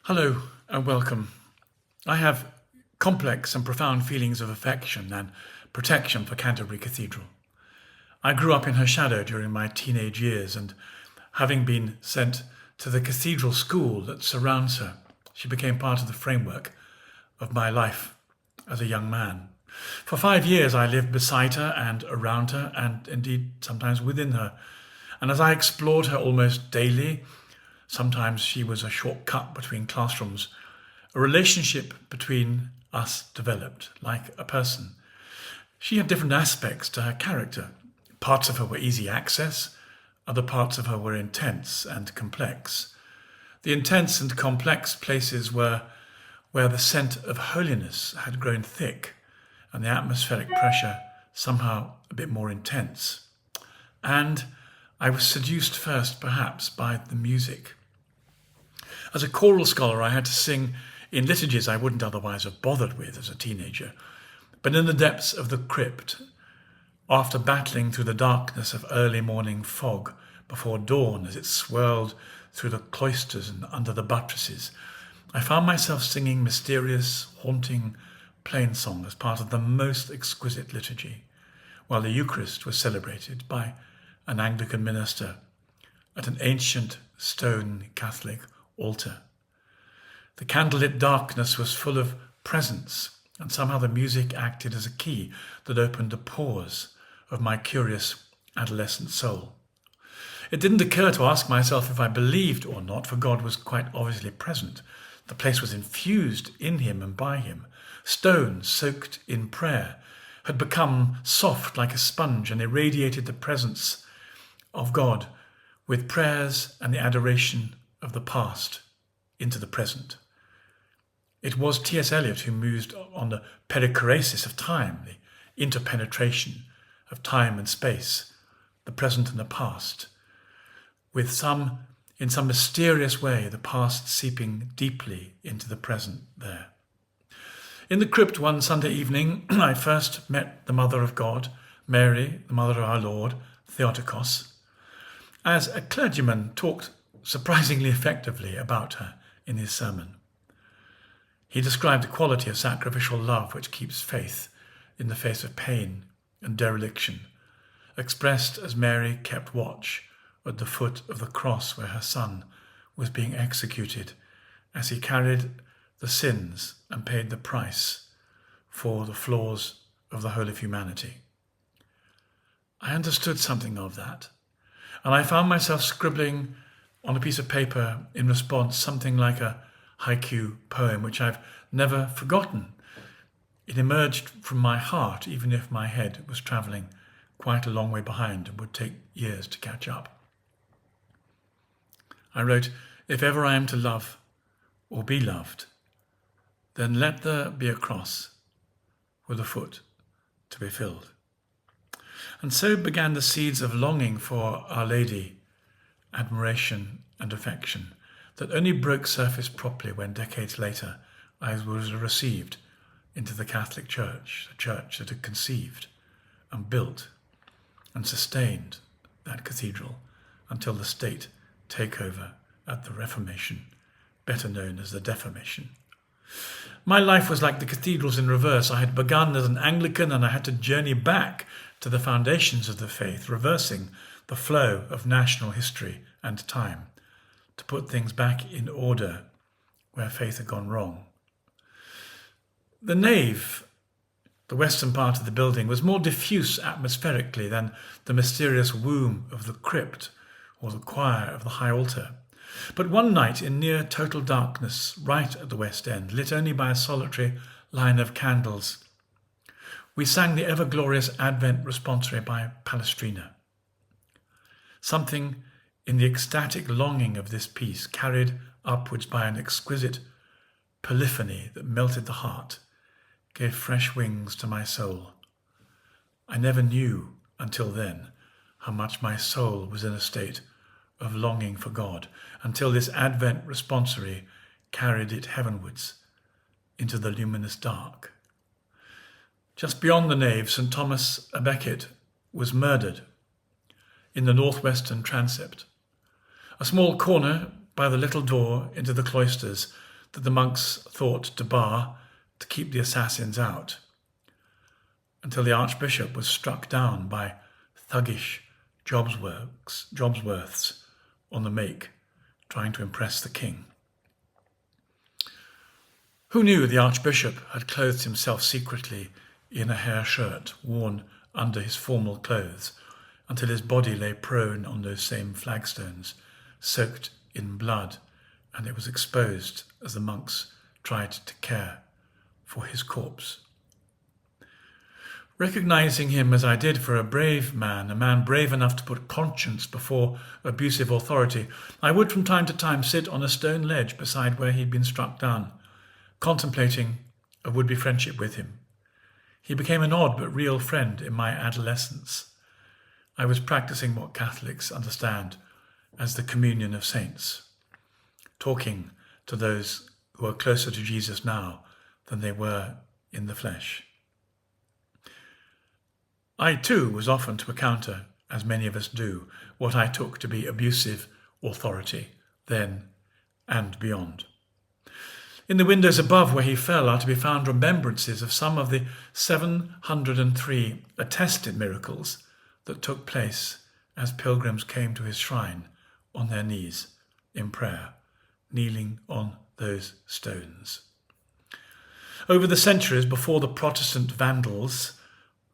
Hello and welcome. I have complex and profound feelings of affection and protection for Canterbury Cathedral. I grew up in her shadow during my teenage years, and having been sent to the cathedral school that surrounds her, she became part of the framework of my life as a young man. For 5 years I lived beside her and around her, and indeed sometimes within her. And as I explored her almost daily, sometimes she was a short cut between classrooms, a relationship between us developed like a person. She had different aspects to her character. Parts of her were easy access, other parts of her were intense and complex. The intense and complex places were where the scent of holiness had grown thick and the atmospheric pressure somehow a bit more intense. And I was seduced first, perhaps, by the music. As a choral scholar, I had to sing in liturgies I wouldn't otherwise have bothered with as a teenager. But in the depths of the crypt, after battling through the darkness of early morning fog before dawn as it swirled through the cloisters and under the buttresses, I found myself singing mysterious, haunting plainsong as part of the most exquisite liturgy, while the Eucharist was celebrated by an Anglican minister at an ancient stone Catholic altar. The candlelit darkness was full of presence, and somehow the music acted as a key that opened the pores of my curious adolescent soul. It didn't occur to ask myself if I believed or not, for God was quite obviously present. The place was infused in him and by him. Stone, soaked in prayer, had become soft like a sponge and irradiated the presence of God with prayers and the adoration of the past into the present. It was T.S. Eliot who mused on the perichoresis of time, the interpenetration of time and space, the present and the past, in some mysterious way, the past seeping deeply into the present there. In the crypt one Sunday evening, I first met the Mother of God, Mary, the Mother of our Lord, Theotokos, as a clergyman talked surprisingly effectively about her in his sermon. He described the quality of sacrificial love which keeps faith in the face of pain and dereliction, expressed as Mary kept watch at the foot of the cross where her son was being executed as he carried the sins and paid the price for the flaws of the whole of humanity. I understood something of that, and I found myself scribbling on a piece of paper in response something like a haiku poem, which I've never forgotten. It emerged from my heart, even if my head was travelling quite a long way behind and would take years to catch up. I wrote, "If ever I am to love or be loved, then let there be a cross with a foot to be filled." And so began the seeds of longing for Our Lady, admiration and affection that only broke surface properly when decades later I was received into the Catholic Church, the church that had conceived and built and sustained that cathedral until the state takeover at the Reformation, better known as the Defamation. My life was like the cathedrals in reverse. I had begun as an Anglican and I had to journey back to the foundations of the faith, reversing the flow of national history and time, to put things back in order where faith had gone wrong. The nave, the western part of the building, was more diffuse atmospherically than the mysterious womb of the crypt or the choir of the high altar. But one night in near total darkness, right at the west end, lit only by a solitary line of candles, we sang the ever-glorious Advent responsory by Palestrina. Something in the ecstatic longing of this piece, carried upwards by an exquisite polyphony that melted the heart, gave fresh wings to my soul. I never knew until then how much my soul was in a state of longing for God, until this Advent responsory carried it heavenwards into the luminous dark. Just beyond the nave, St. Thomas à Becket was murdered in the northwestern transept. A small corner by the little door into the cloisters that the monks thought to bar to keep the assassins out, until the Archbishop was struck down by thuggish Jobsworths on the make, trying to impress the king. Who knew the Archbishop had clothed himself secretly in a hair shirt worn under his formal clothes until his body lay prone on those same flagstones, soaked in blood, and it was exposed as the monks tried to care for his corpse. Recognizing him as I did for a brave man, a man brave enough to put conscience before abusive authority, I would from time to time sit on a stone ledge beside where he'd been struck down, contemplating a would-be friendship with him. He became an odd but real friend in my adolescence. I was practicing what Catholics understand as the communion of saints, talking to those who are closer to Jesus now than they were in the flesh. I too was often to encounter, as many of us do, what I took to be abusive authority, then and beyond. In the windows above where he fell are to be found remembrances of some of the 703 attested miracles that took place as pilgrims came to his shrine on their knees in prayer, kneeling on those stones. Over the centuries before the Protestant Vandals,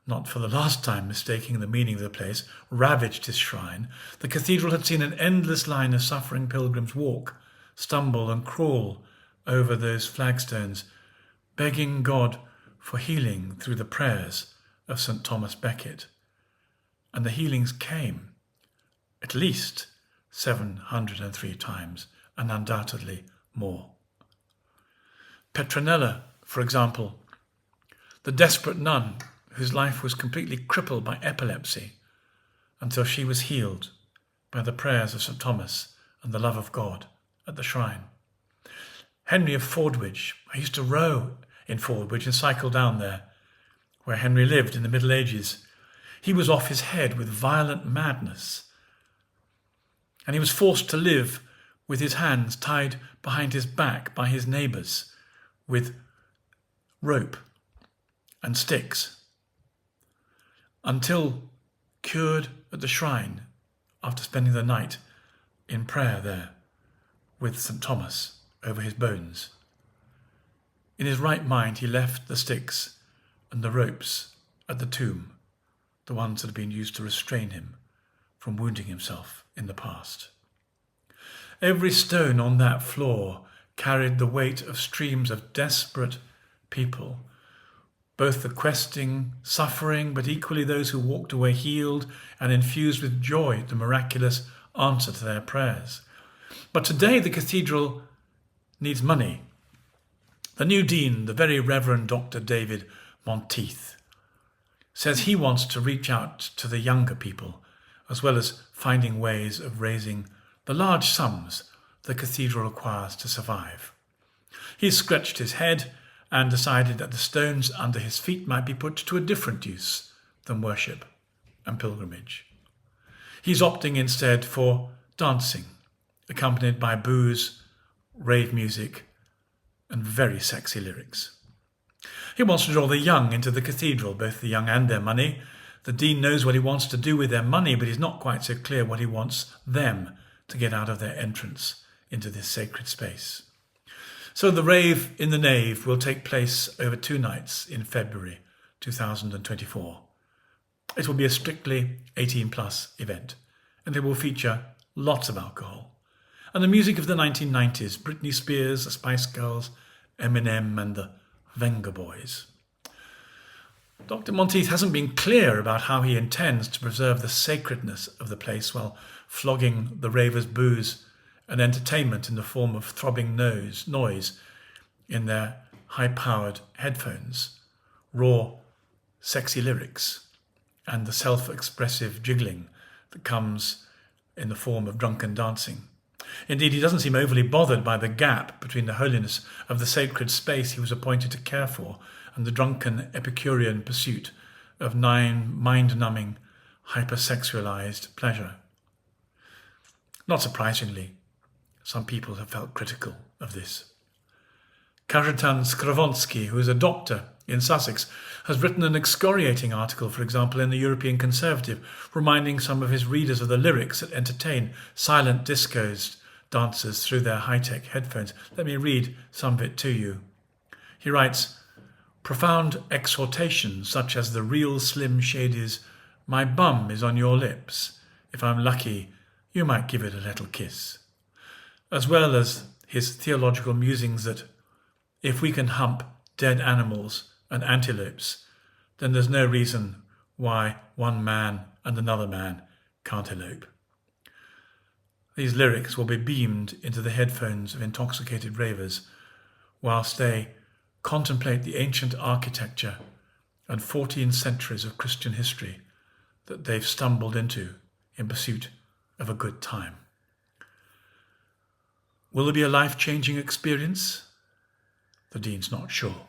not for the last time mistaking the meaning of the place, ravaged his shrine, the cathedral had seen an endless line of suffering pilgrims walk, stumble and crawl over those flagstones, begging God for healing through the prayers of St. Thomas Becket. And the healings came at least 703 times, and undoubtedly more. Petronella, for example, the desperate nun whose life was completely crippled by epilepsy until she was healed by the prayers of St. Thomas and the love of God at the shrine. Henry of Fordwich, I used to row in Fordwich and cycle down there, where Henry lived in the Middle Ages. He was off his head with violent madness, and he was forced to live with his hands tied behind his back by his neighbours with rope and sticks, until cured at the shrine after spending the night in prayer there with St. Thomas over his bones. In his right mind, he left the sticks and the ropes at the tomb, the ones that had been used to restrain him from wounding himself in the past. Every stone on that floor carried the weight of streams of desperate people, both the questing, suffering, but equally those who walked away healed and infused with joy at the miraculous answer to their prayers. But today the cathedral needs money. The new dean, the very Reverend Dr. David Monteith, says he wants to reach out to the younger people, as well as finding ways of raising the large sums the cathedral requires to survive. He scratched his head and decided that the stones under his feet might be put to a different use than worship and pilgrimage. He's opting instead for dancing, accompanied by booze, rave music, and very sexy lyrics. He wants to draw the young into the cathedral, both the young and their money. The dean knows what he wants to do with their money, but he's not quite so clear what he wants them to get out of their entrance into this sacred space. So the Rave in the Nave will take place over 2 nights in February 2024. It will be a strictly 18-plus event, and it will feature lots of alcohol and the music of the 1990s, Britney Spears, the Spice Girls, Eminem and the Venga Boys. Dr. Monteith hasn't been clear about how he intends to preserve the sacredness of the place while flogging the ravers' booze and entertainment in the form of throbbing noise in their high-powered headphones, raw, sexy lyrics, and the self-expressive jiggling that comes in the form of drunken dancing. Indeed, he doesn't seem overly bothered by the gap between the holiness of the sacred space he was appointed to care for and the drunken Epicurean pursuit of mind-numbing, hypersexualized pleasure. Not surprisingly, some people have felt critical of this. Kajetan Skravonsky, who is a doctor in Sussex, has written an excoriating article, for example, in the European Conservative, reminding some of his readers of the lyrics that entertain silent discos dancers through their high-tech headphones. Let me read some of it to you. He writes, "Profound exhortations such as the real Slim Shady's 'My bum is on your lips. If I'm lucky, you might give it a little kiss,' as well as his theological musings that if we can hump dead animals and antelopes, then there's no reason why one man and another man can't elope." These lyrics will be beamed into the headphones of intoxicated ravers whilst they contemplate the ancient architecture and 14 centuries of Christian history that they've stumbled into in pursuit of a good time. Will there be a life-changing experience? The Dean's not sure.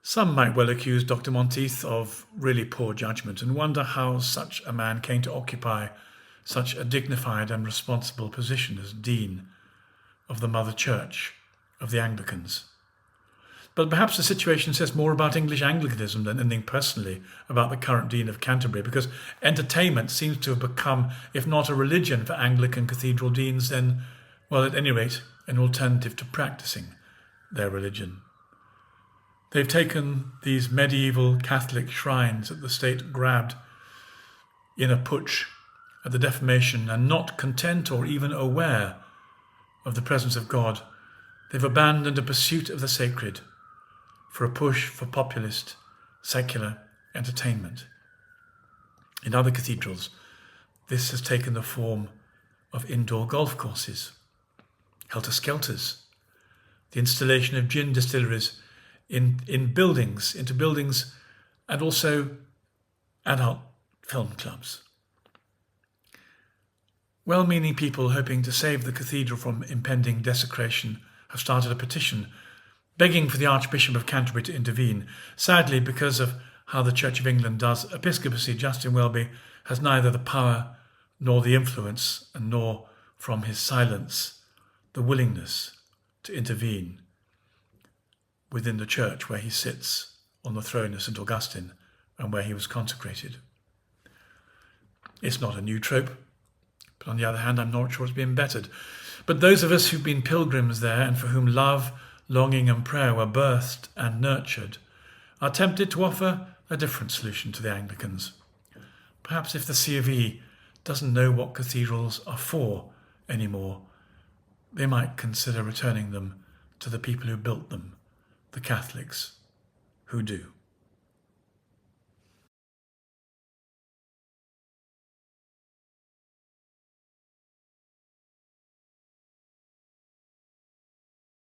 Some might well accuse Dr. Monteith of really poor judgment and wonder how such a man came to occupy such a dignified and responsible position as Dean of the Mother Church of the Anglicans. But perhaps the situation says more about English Anglicanism than anything personally about the current Dean of Canterbury, because entertainment seems to have become, if not a religion for Anglican cathedral deans, then, well, at any rate, an alternative to practicing their religion. They've taken these medieval Catholic shrines that the state grabbed in a putsch at the defamation, and not content or even aware of the presence of God, they've abandoned a pursuit of the sacred for a push for populist, secular entertainment. In other cathedrals, this has taken the form of indoor golf courses, helter-skelters, the installation of gin distilleries into buildings, and also adult film clubs. Well-meaning people hoping to save the cathedral from impending desecration have started a petition begging for the Archbishop of Canterbury to intervene. Sadly, because of how the Church of England does episcopacy, Justin Welby has neither the power nor the influence, and nor, from his silence, the willingness to intervene within the church where he sits on the throne of St. Augustine and where he was consecrated. It's not a new trope, but on the other hand, I'm not sure it's been bettered. But those of us who've been pilgrims there and for whom love, longing and prayer were birthed and nurtured are tempted to offer a different solution to the Anglicans. Perhaps if the C of E doesn't know what cathedrals are for anymore, they might consider returning them to the people who built them, the Catholics who do.